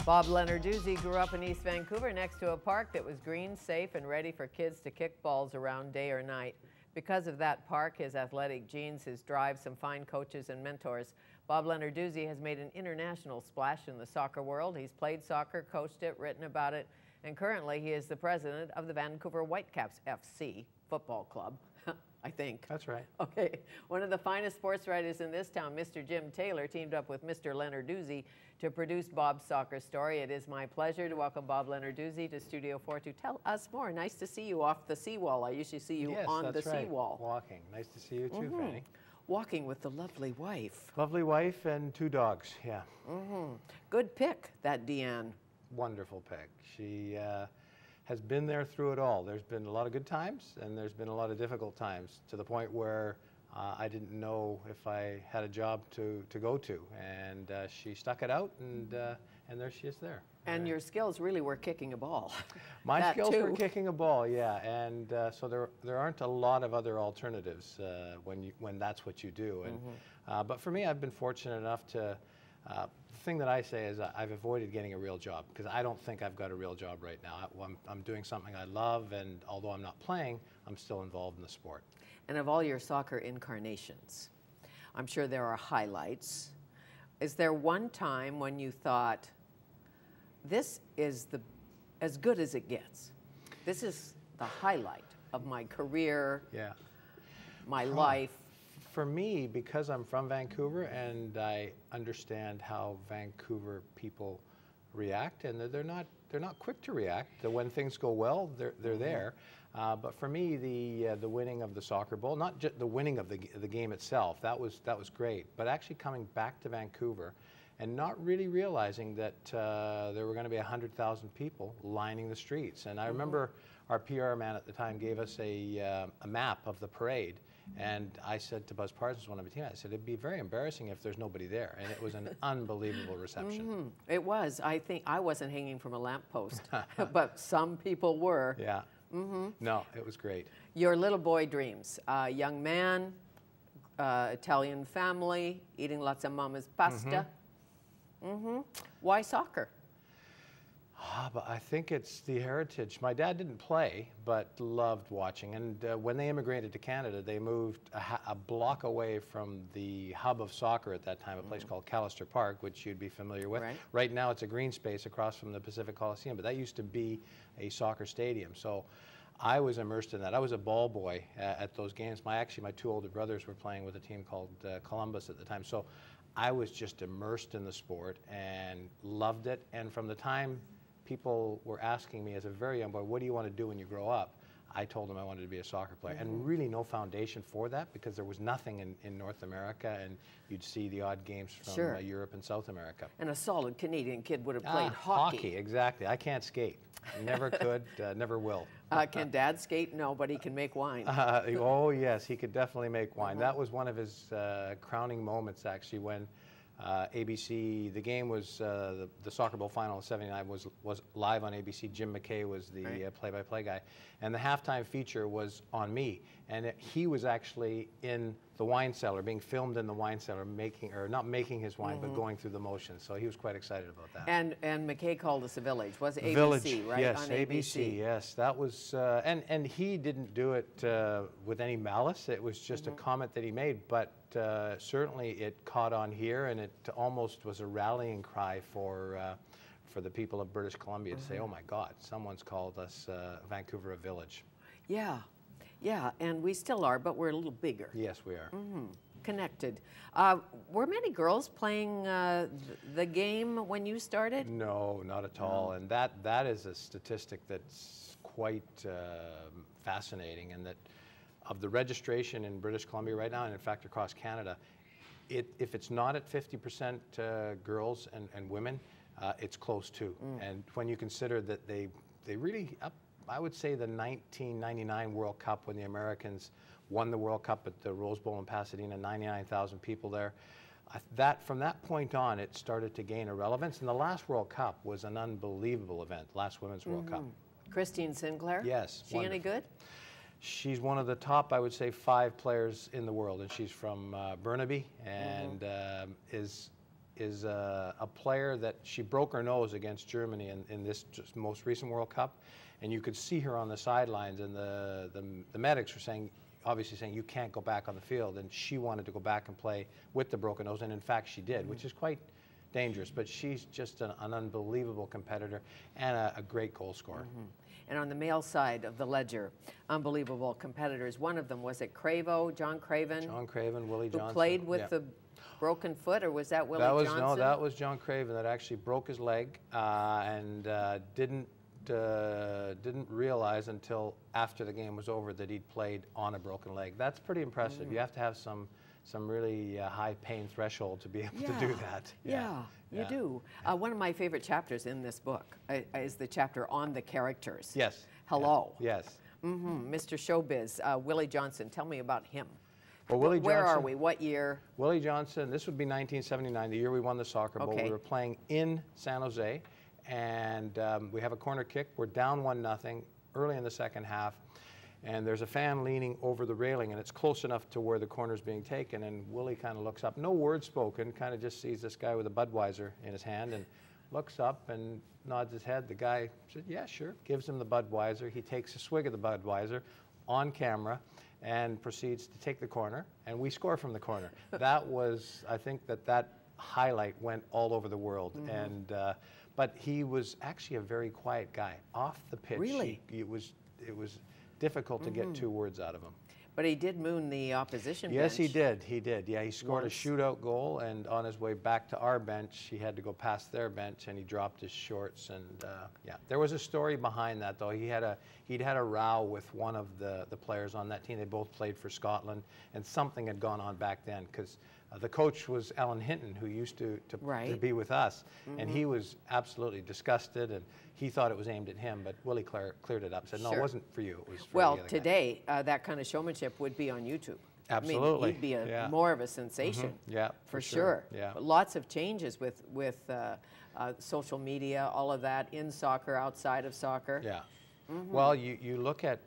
Bob Lenarduzzi grew up in East Vancouver next to a park that was green, safe, and ready for kids to kick balls around day or night. Because of that park, his athletic genes, his drive, some fine coaches and mentors, Bob Lenarduzzi has made an international splash in the soccer world. He's played soccer, coached it, written about it, and currently he is the president of the Vancouver Whitecaps FC football club. I think. That's right. Okay. One of the finest sports writers in this town, Mr. Jim Taylor, teamed up with Mr. Lenarduzzi to produce Bob's soccer story. It is my pleasure to welcome Bob Lenarduzzi to Studio 4 to tell us more. Nice to see you off the seawall. I usually see you on the seawall. Walking. Nice to see you too, Fanny. Walking with the lovely wife. Lovely wife and 2 dogs, yeah. Good pick, that Deanne. Wonderful pick. She has been there through it all. There's been a lot of good times and there's been a lot of difficult times, to the point where I didn't know if I had a job to go to, and she stuck it out, and there she is there. And your skills really were kicking a ball. My skills were kicking a ball, yeah, and so there aren't a lot of other alternatives when that's what you do. And but for me, I've been fortunate enough to. The thing that I say is I've avoided getting a real job, because I don't think I've got a real job right now. I'm doing something I love, and although I'm not playing, I'm still involved in the sport. And of all your soccer incarnations, I'm sure there are highlights. Is there one time when you thought, this is as good as it gets? This is the highlight of my career, my life. For me, because I'm from Vancouver and I understand how Vancouver people react, and they're not quick to react. When things go well, they're there. But for me, the winning of the soccer ball, not just the winning of the game itself, that was great. But actually coming back to Vancouver and not really realizing that there were going to be 100,000 people lining the streets. And I remember our PR man at the time gave us a map of the parade. And I said to Buzz Parsons, one of the team, I said, it'd be very embarrassing if there's nobody there. And it was an unbelievable reception. It was. I think I wasn't hanging from a lamppost, but some people were. Yeah. No, it was great. Your little boy dreams. Young man, Italian family, eating lots of mama's pasta. Why soccer? But I think it's the heritage. My dad didn't play, but loved watching. And when they immigrated to Canada, they moved a block away from the hub of soccer at that time, a place called Callister Park, which you'd be familiar with. Right now, it's a green space across from the Pacific Coliseum, but that used to be a soccer stadium. So I was immersed in that. I was a ball boy at those games. Actually, my 2 older brothers were playing with a team called Columbus at the time. So I was just immersed in the sport and loved it. And from the time people were asking me as a very young boy, what do you want to do when you grow up? I told them I wanted to be a soccer player. And really no foundation for that, because there was nothing in North America, and you'd see the odd games from Europe and South America. And a solid Canadian kid would have played hockey. Hockey, exactly. I can't skate. Never could, never will. Can Dad skate? No, but he can make wine. Oh yes, he could definitely make wine. That was one of his crowning moments, actually, when ABC, the game was, the Soccer Bowl final of '79 was live on ABC. Jim McKay was the play-by-play guy. And the halftime feature was on me. And he was actually in the wine cellar, being filmed in the wine cellar, not making his wine, but going through the motions. So he was quite excited about that. And McKay called us a village. Was it ABC, Village, right? Yes, on ABC, yes. That was, and he didn't do it with any malice. It was just a comment that he made, but certainly it caught on here, and it almost was a rallying cry for the people of British Columbia to say, oh my God, someone's called us Vancouver a village. Yeah, and we still are, but we're a little bigger. Yes, we are. Connected. Were many girls playing the game when you started? No, not at all. And that is a statistic that's quite fascinating, and that of the registration in British Columbia right now, and in fact across Canada, if it's not at 50% girls and women, it's close to. And when you consider that they really I would say the 1999 World Cup, when the Americans won the World Cup at the Rose Bowl in Pasadena, 99,000 people there. From that point on, it started to gain a relevance. And the last World Cup was an unbelievable event, last Women's World Cup. Christine Sinclair? Yes. She any good? She's one of the top, I would say, 5 players in the world, and she's from Burnaby, and is is a player that she broke her nose against Germany in this just most recent World Cup, and you could see her on the sidelines, and the medics were saying, obviously saying, you can't go back on the field, and she wanted to go back and play with the broken nose, and in fact she did, which is quite dangerous, but she's just an unbelievable competitor and a great goal scorer. And on the male side of the ledger, unbelievable competitors. One of them, was it John Craven? John Craven, Willie Johnson. Who played with the broken foot, or was that Willie Johnson? No, that was John Craven that actually broke his leg and didn't realize until after the game was over that he'd played on a broken leg. That's pretty impressive. You have to have some really high pain threshold to be able to do that. Yeah, you do. One of my favorite chapters in this book is the chapter on the characters. Yes. Hello. Yes. Mr. Showbiz, Willie Johnson. Tell me about him. Well, Willie Johnson. Where are we? What year? Willie Johnson. This would be 1979, the year we won the soccer bowl. We were playing in San Jose, and we have a corner kick. We're down 1-0 early in the second half. And there's a fan leaning over the railing, and it's close enough to where the corner's being taken, and Willie kind of looks up. No word spoken, kind of just sees this guy with a Budweiser in his hand and looks up and nods his head. The guy said, yeah, sure, gives him the Budweiser. He takes a swig of the Budweiser on camera and proceeds to take the corner, and we score from the corner. That was, I think that highlight went all over the world. And but he was actually a very quiet guy. Off the pitch, really? It was difficult to get 2 words out of him. But he did moon the opposition bench. Yes, he did. He did. Yeah, he scored a shootout goal, and on his way back to our bench, he had to go past their bench, and he dropped his shorts. And yeah, there was a story behind that, though. He'd had a row with one of the players on that team. They both played for Scotland, and something had gone on back then because the coach was Alan Hinton, who used to be with us, and he was absolutely disgusted, and he thought it was aimed at him, but Willie cleared it up, said, no, it wasn't for you, it was for the other today, that kind of showmanship would be on YouTube. Absolutely. I mean, he'd be more of a sensation. Yeah, for sure. Yeah. But lots of changes with social media, all of that, in soccer, outside of soccer. Yeah. Well, you look at,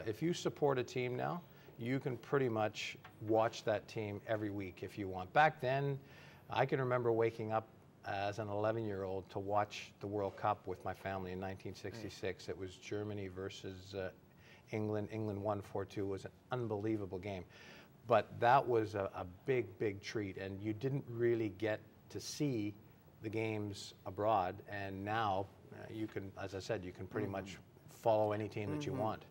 if you support a team now, you can pretty much watch that team every week if you want. Back then, I can remember waking up as an 11-year-old to watch the World Cup with my family in 1966. It was Germany versus England. England won 4-2. It was an unbelievable game. But that was a big, big treat, and you didn't really get to see the games abroad, and now you can, as I said, you can pretty much follow any team that you want.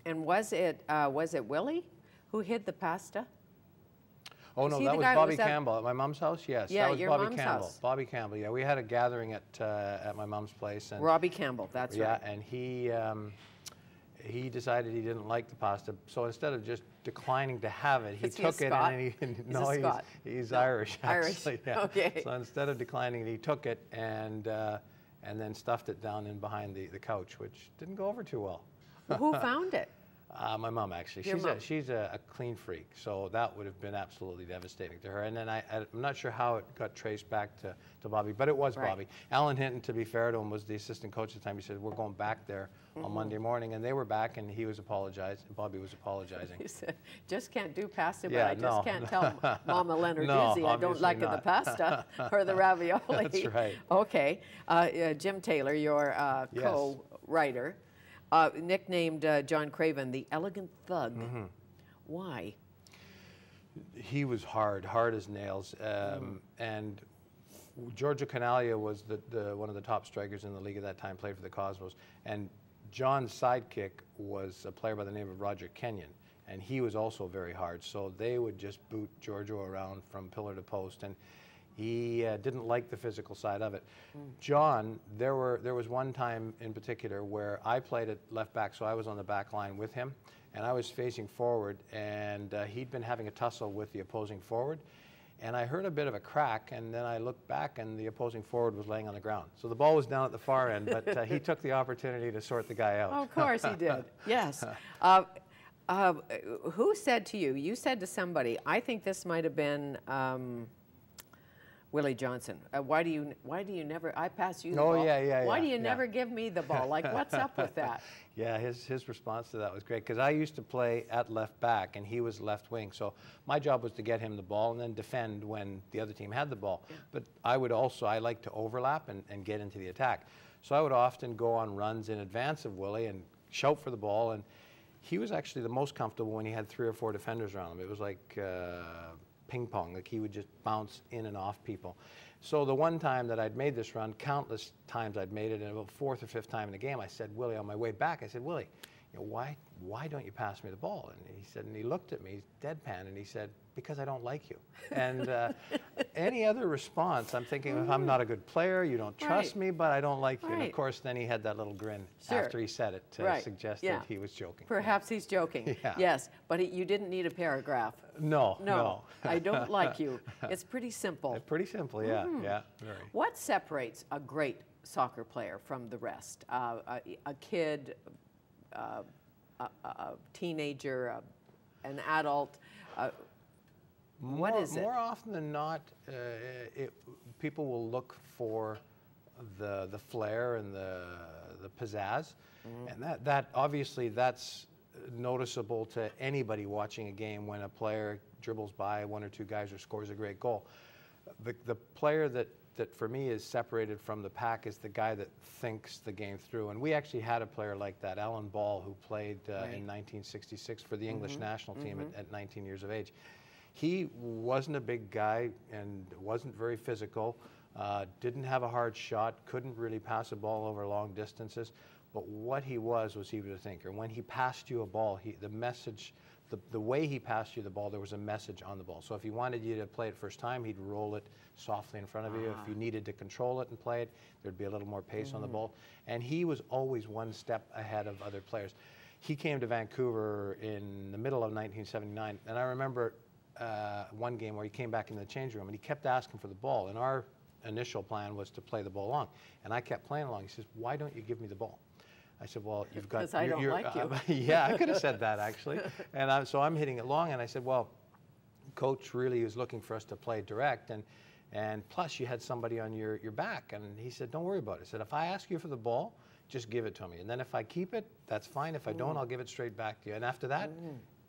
And was it Willie who hid the pasta? Oh, no, that was Bobby Campbell at my mom's house. Yes, yeah, that was your Bobby mom's Campbell. house. Bobby Campbell. Yeah, we had a gathering at my mom's place. And Robbie Campbell, that's right. Yeah, and he decided he didn't like the pasta, so instead of just declining to have it, he took it and he's Irish actually. Yeah. Okay. So instead of declining, he took it and then stuffed it down in behind the couch, which didn't go over too well. Who found it? My mom, actually. She's a clean freak, so that would have been absolutely devastating to her. And then I'm not sure how it got traced back to Bobby, but it was Bobby. Alan Hinton, to be fair to him, was the assistant coach at the time. He said, we're going back there on Monday morning, and they were back, and he was apologizing, and Bobby was apologizing. He said, just can't do pasta, but I just can't tell Mama Lenarduzzi I don't like the pasta or the ravioli. That's right. Okay. Jim Taylor, your co-writer, nicknamed John Craven the Elegant Thug. Why? He was hard as nails. And Giorgio Canaglia was one of the top strikers in the league at that time, played for the Cosmos. And John's sidekick was a player by the name of Roger Kenyon, and he was also very hard. So they would just boot Giorgio around from pillar to post, and he didn't like the physical side of it. John, there was one time in particular where I played at left back, so I was on the back line with him, and I was facing forward, and he'd been having a tussle with the opposing forward, and I heard a bit of a crack, and then I looked back, and the opposing forward was laying on the ground. So the ball was down at the far end, but he took the opportunity to sort the guy out. Oh, of course he did. Yes. Who said to you? You said to somebody, I think this might have been Willie Johnson. Why do you never? I pass you the Oh, ball. yeah. Why do you never give me the ball? Like, what's up with that? Yeah, his response to that was great, because I used to play at left back and he was left wing. So my job was to get him the ball and then defend when the other team had the ball. Yeah. But I like to overlap and get into the attack. So I would often go on runs in advance of Willie and shout for the ball. And he was actually the most comfortable when he had 3 or 4 defenders around him. It was like ping pong, like he would just bounce in and off people. So the one time that I'd made this run, countless times I'd made it, and about 4th or 5th time in the game, I said, Willie, on my way back, I said, Willie, you know, why don't you pass me the ball? And he said, and he looked at me, deadpan, and he said, because I don't like you. And any other response, I'm thinking, if I'm not a good player, you don't trust me, but I don't like you. And of course, then he had that little grin after he said it to suggest that he was joking. Perhaps he's joking. Yeah. Yes, but you didn't need a paragraph. No. I don't like you. It's pretty simple. Pretty simple, yeah. Yeah, very. What separates a great soccer player from the rest? A kid, a teenager, an adult. What is it? More often than not, people will look for the flair and the pizzazz, and that obviously that's noticeable to anybody watching a game when a player dribbles by 1 or 2 guys or scores a great goal. The player that for me is separated from the pack is the guy that thinks the game through. And we actually had a player like that, Alan Ball, who played in 1966 for the English national team at 19 years of age. He wasn't a big guy and wasn't very physical, didn't have a hard shot, couldn't really pass a ball over long distances, but what he was he was a thinker. When he passed you a ball, the way he passed you the ball, there was a message on the ball. So if he wanted you to play it first time, he'd roll it softly in front of you. If you needed to control it and play it, there'd be a little more pace on the ball. And he was always one step ahead of other players. He came to Vancouver in the middle of 1979, and I remember one game where he came back into the change room and he kept asking for the ball, and our initial plan was to play the ball along, and I kept playing along. He says, why don't you give me the ball? I said, well, you've got... Because I don't like you. Yeah, I could have said that, actually. And so I'm hitting it long, and I said, well, coach really was looking for us to play direct, and plus you had somebody on your back. And he said, don't worry about it. He said, if I ask you for the ball, just give it to me. And then if I keep it, that's fine. If I don't, I'll give it straight back to you. And after that,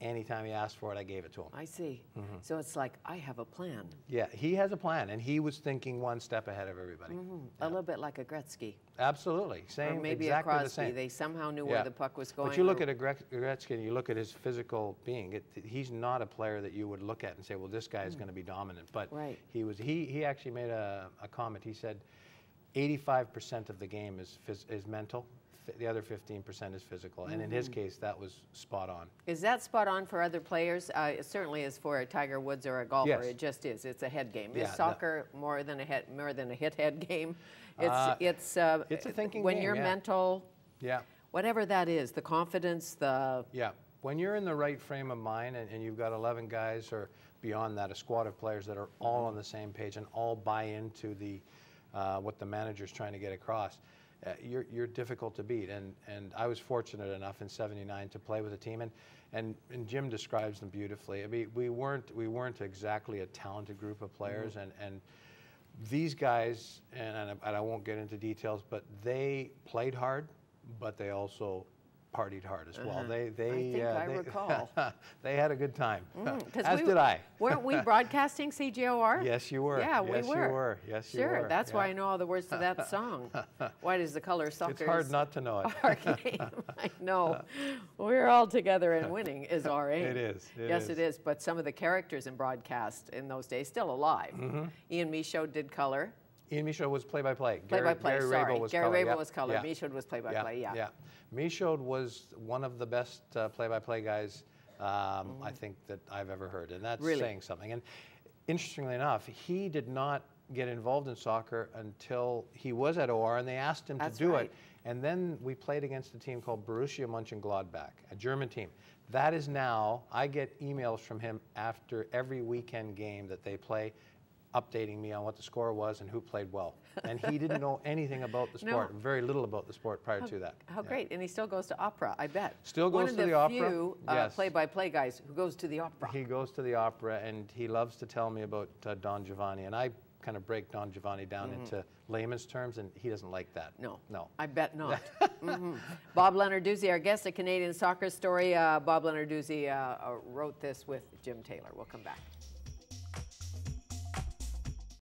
anytime he asked for it, I gave it to him. I see. So it's like, I have a plan. Yeah, he has a plan, and he was thinking one step ahead of everybody. A little bit like a Gretzky. Absolutely. Same, or maybe exactly a Crosby. the same. They somehow knew where the puck was going. But you look at a Gretzky and you look at his physical being. He's not a player that you would look at and say, well, this guy is going to be dominant. But he actually made a comment. He said 85% of the game is mental. The other 15% is physical, and in his case, that was spot on. Is that spot on for other players? It certainly is for a Tiger Woods or a golfer. Yes. It just is. It's a head game. Yeah, is soccer more than a hit-head game? It's a thinking when game, you're mental. Yeah. Whatever that is, the confidence, the. Yeah. When you're in the right frame of mind, and you've got 11 guys or beyond that, a squad of players that are all on the same page and all buy into the what the manager's trying to get across. You're difficult to beat, and I was fortunate enough in '79 to play with a team, and Jim describes them beautifully. I mean, we weren't exactly a talented group of players, and these guys, and I won't get into details, but they played hard, but they also partied hard as well. I recall. They had a good time, as did I. Weren't we broadcasting CJOR? Yes, you were. Yeah, we were. Yes, you were. Yes, you were. Sure, that's why I know all the words to that song. White is the color soccer. It's hard not to know it. Our game. I know. We're all together and winning is our aim. It is. Yes, it is. But some of the characters in broadcast in those days still alive. Ian Michaud did color. Ian Michaud was play-by-play. Play-by-play, sorry. Gary Rabel was color. Yeah. Michaud was play-by-play, yeah. Michaud was one of the best play-by-play guys I think that I've ever heard, and that's saying something. And interestingly enough, he did not get involved in soccer until he was at OR, and they asked him to do it. And then we played against a team called Borussia Mönchengladbach, a German team. That is now, I get emails from him after every weekend game that they play, updating me on what the score was and who played well. And he didn't know anything about the sport, very little about the sport prior to that. How great. And he still goes to opera, I bet. Still goes to the opera. One of the few play-by-play guys who goes to the opera. He goes to the opera, and he loves to tell me about Don Giovanni. And I kind of break Don Giovanni down into layman's terms, and he doesn't like that. No. No. I bet not. Bob Lenarduzzi, our guest, a Canadian soccer story. Bob Lenarduzzi wrote this with Jim Taylor. We'll come back.